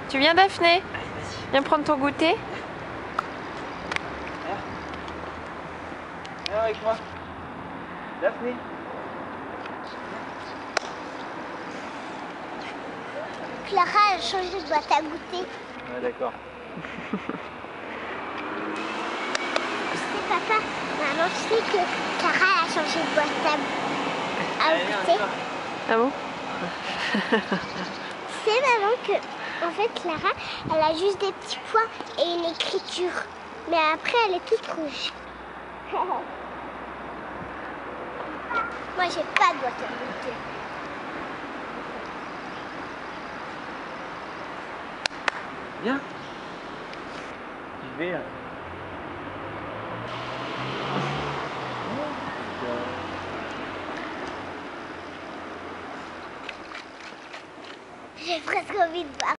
Tu viens, Daphné? Allez, vas-y. Viens prendre ton goûter. Viens avec moi. Daphné. Clara a changé de boîte à goûter. Ouais, d'accord. C'est papa. Maman, tu sais que Clara a changé de boîte à Allez, viens, on y goûter. va. Ah bon? Tu sais maman que en fait Clara, elle a juste des petits points et une écriture. Mais après elle est toute rouge. Moi j'ai pas de boîte à goûter. Viens. Je vais. J'ai presque envie de boire.